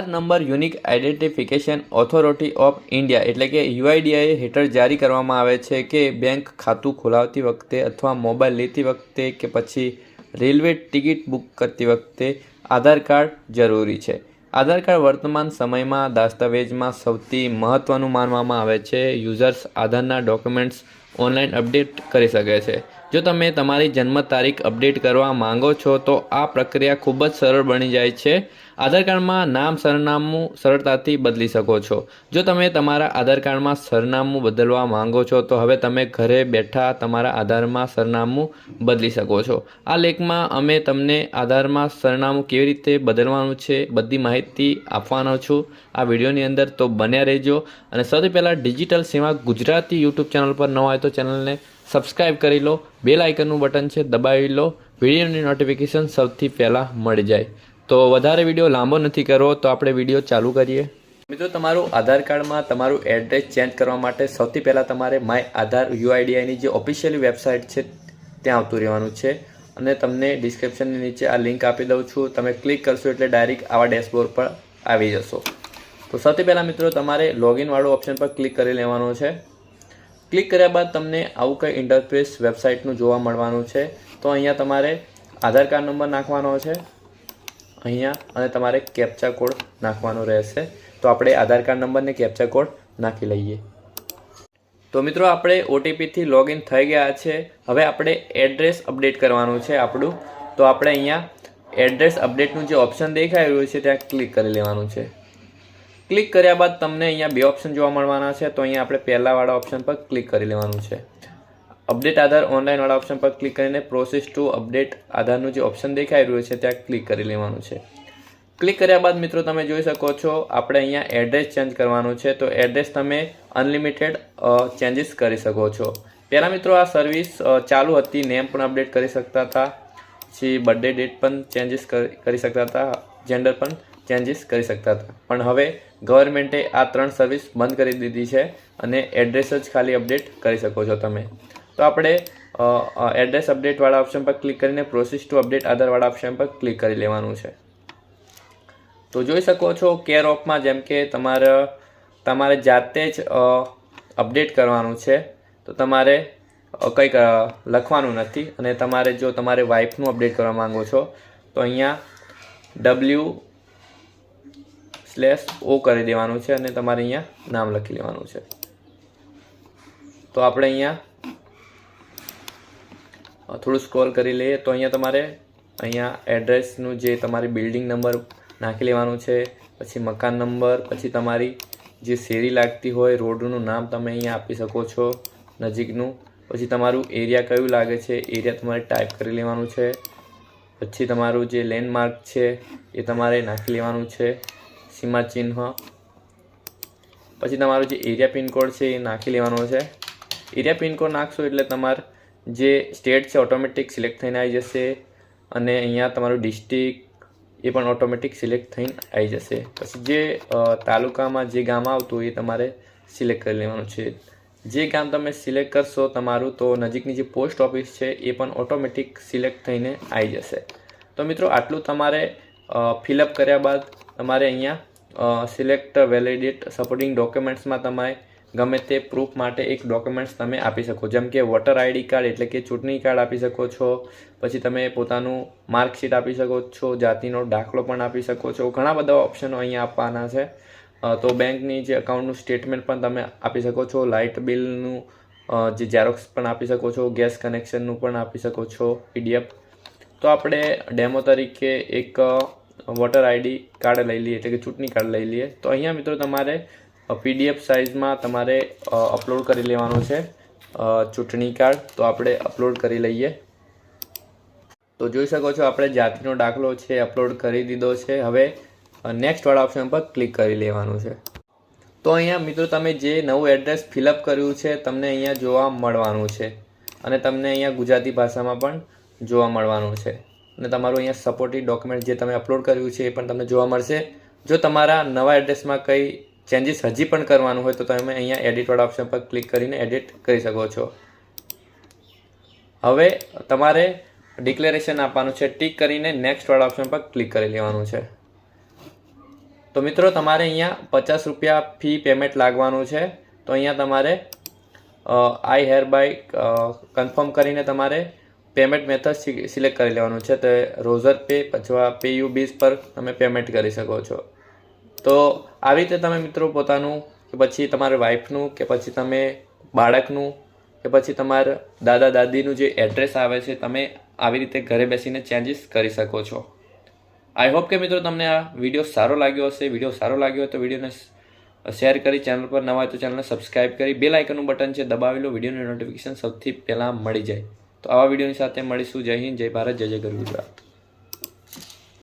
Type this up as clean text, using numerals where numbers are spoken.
Number unique identification authority of India એટલે કે UIDAI હેઠળ જારી કરવામાં આવે છે કે બેંક ખાતું ખોલાવતી વખતે અથવા મોબાઈલ લેતી વખતે કે પછી રેલવે ટિકિટ બુક કરતી વખતે આધાર કાર્ડ જરૂરી છે। આધાર કાર્ડ વર્તમાન સમયમાં દસ્તાવેજમાં સૌથી મહત્ત્વનું માનવામાં આવે છે। યુઝર્સ આધારના ડોક્યુમેન્ટ્સ ઓનલાઈન અપડેટ કરી શકે છે। જો તમે તમારી જન્મ તારીખ અપડેટ કરવા માંગો છો તો આ પ્રક્રિયા ખૂબ જ સરળ બની જાય છે। આધાર કાર્ડમાં નામ સરનામું સરળતાથી બદલી શકો છો। જો તમે તમારા આધાર કાર્ડમાં સરનામું બદલવા માંગો છો તો હવે તમે ઘરે બેઠા તમારા આધારમાં સરનામું બદલી શકો છો। આ લેખમાં અમે તમને આધારમાં સરનામું કેવી રીતે બદલવાનું છે બધી માહિતી આપવાનો છું આ વિડીયોની અંદર, તો બન્યા રહેજો। અને સૌથી પહેલાં ડિજિટલ સેવા ગુજરાતી યુટ્યુબ ચેનલ પર ન હોય તો ચેનલને સબસ્ક્રાઈબ કરી લો, બેલ આઇકનનું બટન છે દબાવી લો, વિડીયોની નોટિફિકેશન સૌથી પહેલાં મળી જાય। તો વધારે વિડીયો લાંબો નથી કરવો તો આપણે વિડીયો ચાલુ કરીએ। મિત્રો, તમારું આધાર કાર્ડમાં તમારું એડ્રેસ ચેન્જ કરવા માટે સૌથી પહેલાં તમારે માય આધાર યુઆઈડીઆઈની જે ઓફિશિયલી વેબસાઇટ છે ત્યાં આવતું રહેવાનું છે અને તમને ડિસ્ક્રિપ્શનની નીચે આ લિંક આપી દઉં છું। તમે ક્લિક કરશો એટલે ડાયરેક્ટ આવા ડેશબોર્ડ પર આવી જશો। તો સૌથી પહેલાં મિત્રો તમારે લોગિનવાળું ઓપ્શન પર ક્લિક કરી લેવાનું છે। ક્લિક કર્યા બાદ તમને આવું કંઈ ઇન્ટરફેસ વેબસાઇટનું જોવા મળવાનું છે। તો અહીંયા તમારે આધાર કાર્ડ નંબર નાખવાનો છે અહીંયા અને તમારે કેપ્ચા કોડ નાખવાનો રહેશે। તો આપણે આધાર કાર્ડ નંબરને કેપ્ચા કોડ નાખી લઈએ। તો મિત્રો, આપણે ઓટીપીથી લોગિન થઈ ગયા છે। હવે આપણે એડ્રેસ અપડેટ કરવાનું છે આપણું। તો આપણે અહીંયા એડ્રેસ અપડેટનું જે ઓપ્શન દેખાઈ રહ્યું છે ત્યાં ક્લિક કરી લેવાનું છે। ક્લિક કર્યા બાદ તમને અહીંયા બે ઓપ્શન જોવા મળવાના છે। તો અહીંયા આપણે પહેલાવાળા ઓપ્શન પર ક્લિક કરી લેવાનું છે। અપડેટ આધાર ઓનલાઈનવાળા ઓપ્શન પર ક્લિક કરીને પ્રોસેસ ટુ અપડેટ આધારનું જે ઓપ્શન દેખાઈ રહ્યું છે ત્યાં ક્લિક કરી લેવાનું છે। ક્લિક કર્યા બાદ મિત્રો તમે જોઈ શકો છો આપણે અહીંયા એડ્રેસ ચેન્જ કરવાનું છે। તો એડ્રેસ તમે અનલિમિટેડ ચેન્જીસ કરી શકો છો। પહેલાં મિત્રો આ સર્વિસ ચાલુ હતી, નેમ પણ અપડેટ કરી શકતા હતા, પછી બર્થડે ડેટ પણ ચેન્જીસ કરી શકતા હતા, જેન્ડર પણ ચેન્જીસ કરી શકતા હતા, પણ હવે ગવર્મેન્ટે આ 3 સર્વિસ બંધ કરી દીધી છે અને એડ્રેસ જ ખાલી અપડેટ કરી શકો છો તમે। તો આપણે એડ્રેસ અપડેટવાળા ઓપ્શન પર ક્લિક કરીને પ્રોસેસ ટુ અપડેટ આધારવાળા ઓપ્શન પર ક્લિક કરી લેવાનું છે। તો જોઈ શકો છો કેર ઓફમાં જેમ કે તમારે જાતે જ અપડેટ કરવાનું છે। તો તમારે કંઈક લખવાનું નથી અને તમારે જો તમારે વાઈફનું અપડેટ કરવા માંગો છો તો અહીંયા W/O કરી દેવાનું છે અને તમારે અહીંયા નામ લખી લેવાનું છે। તો આપણે અહીંયા થોડું સ્ક્રોલ કરી લઈએ તો અહીંયા તમારે અહીંયા એડ્રેસનું જે તમારી બિલ્ડિંગ નંબર નાખી લેવાનું છે, પછી મકાન નંબર, પછી તમારી જે શેરી લાગતી હોય રોડનું નામ તમે અહીંયા આપી શકો છો નજીકનું, પછી તમારું એરિયા કયું લાગે છે એરિયા તમારે ટાઈપ કરી લેવાનું છે, પછી તમારું જે લેન્ડમાર્ક છે એ તમારે નાખી લેવાનું છે, સીમા ચિહ્ન, પછી તમારું જે એરિયા પિનકોડ છે એ નાખી લેવાનો છે। એરિયા પિનકોડ નાખશો એટલે તમારે જે સ્ટેટ છે ઓટોમેટિક સિલેક્ટ થઈને આવી જશે અને અહીંયા તમારું ડિસ્ટ્રિક્ટ એ પણ ઓટોમેટિક સિલેક્ટ થઈને આવી જશે। પછી જે તાલુકામાં જે ગામ આવતું એ તમારે સિલેક્ટ કરી લેવાનું છે। જે ગામ તમે સિલેક્ટ કરશો તમારું તો નજીકની જે પોસ્ટ ઓફિસ છે એ પણ ઓટોમેટિક સિલેક્ટ થઈને આવી જશે। તો મિત્રો આટલું તમારે ફિલઅપ કર્યા બાદ તમારે અહીંયા સિલેક્ટ વેલિડેટ સપોર્ટિંગ ડોક્યુમેન્ટ્સમાં તમારે ગમે તે પ્રૂફ માટે એક ડોક્યુમેન્ટ્સ તમે આપી શકો, જેમ કે વોટર આઈડી કાર્ડ એટલે કે ચૂંટણી કાર્ડ આપી શકો છો, પછી તમે પોતાનું માર્કશીટ આપી શકો છો, જાતિનો દાખલો પણ આપી શકો છો, ઘણા બધા ઓપ્શનો અહીંયા આપવાના છે। તો બેંકની જે અકાઉન્ટનું સ્ટેટમેન્ટ પણ તમે આપી શકો છો, લાઇટ બિલનું જે ઝેરોક્સ પણ આપી શકો છો, ગેસ કનેક્શનનું પણ આપી શકો છો PDF। તો આપણે ડેમો તરીકે એક વોટર આઈડી કાર્ડ લઈ લઈએ એટલે કે ચૂંટણી કાર્ડ લઈ લઈએ। તો અહીંયા મિત્રો તમારે PDF સાઇઝમાં તમારે અપલોડ કરી લેવાનું છે ચૂંટણી કાર્ડ। તો આપણે અપલોડ કરી લઈએ। તો જોઈ શકો છો આપણે જાતિનો દાખલો છે અપલોડ કરી દીધો છે। હવે નેક્સ્ટવાળા ઓપ્શન પર ક્લિક કરી લેવાનું છે। તો અહીંયા મિત્રો તમે જે નવું એડ્રેસ ફિલઅપ કર્યું છે તમને અહીંયા જોવા મળવાનું છે અને તમને અહીંયા ગુજરાતી ભાષામાં પણ જોવા મળવાનું છે અને તમારું અહીંયા સપોર્ટિવ ડોક્યુમેન્ટ જે તમે અપલોડ કર્યું છે એ પણ તમને જોવા મળશે। જો તમારા નવા એડ્રેસમાં કંઈ ચેન્જીસ હજી પણ કરવાનું હોય તો તમે અહીંયા એડિટવાળા ઓપ્શન પર ક્લિક કરીને એડિટ કરી શકો છો। હવે તમારે ડિક્લેરેશન આપવાનું છે, ટિક કરીને નેક્સ્ટવાળા ઓપ્શન પર ક્લિક કરી લેવાનું છે। તો મિત્રો તમારે અહીંયા 50 રૂપિયા ફી પેમેન્ટ લાગવાનું છે. તો અહીંયા તમારે આઈ હેર બાય કન્ફર્મ કરીને તમારે પેમેન્ટ મેથડ સિલેક્ટ કરી લેવાનું છે. તો રોઝર પે અથવા પેયુ બીઝ પર તમે પેમેન્ટ કરી શકો છો. તો આવી રીતે તમે મિત્રો પોતાનું કે પછી તમારા વાઈફનું કે પછી તમે બાળકનું કે પછી તમારા દાદા દાદીનું જે એડ્રેસ આવે છે તમે આવી રીતે ઘરે બેસીને ચેન્જીસ કરી શકો છો. આઈ હોપ કે મિત્રો તમને આ વિડીયો સારો લાગ્યો હશે. વિડીયો સારો લાગ્યો હોય તો વિડીયોને શેર કરી, ચેનલ પર નવા હોય તો ચેનલને સબસ્ક્રાઈબ કરી બેલ આઇકનનું બટન છે દબાવી લો, વિડીયોની નોટિફિકેશન સૌથી પહેલાં મળી જાય. તો આવા વિડીયોની સાથે મળીશું. જય હિન્દ, જય ભારત, જય જય ગરવી ગુજરાત.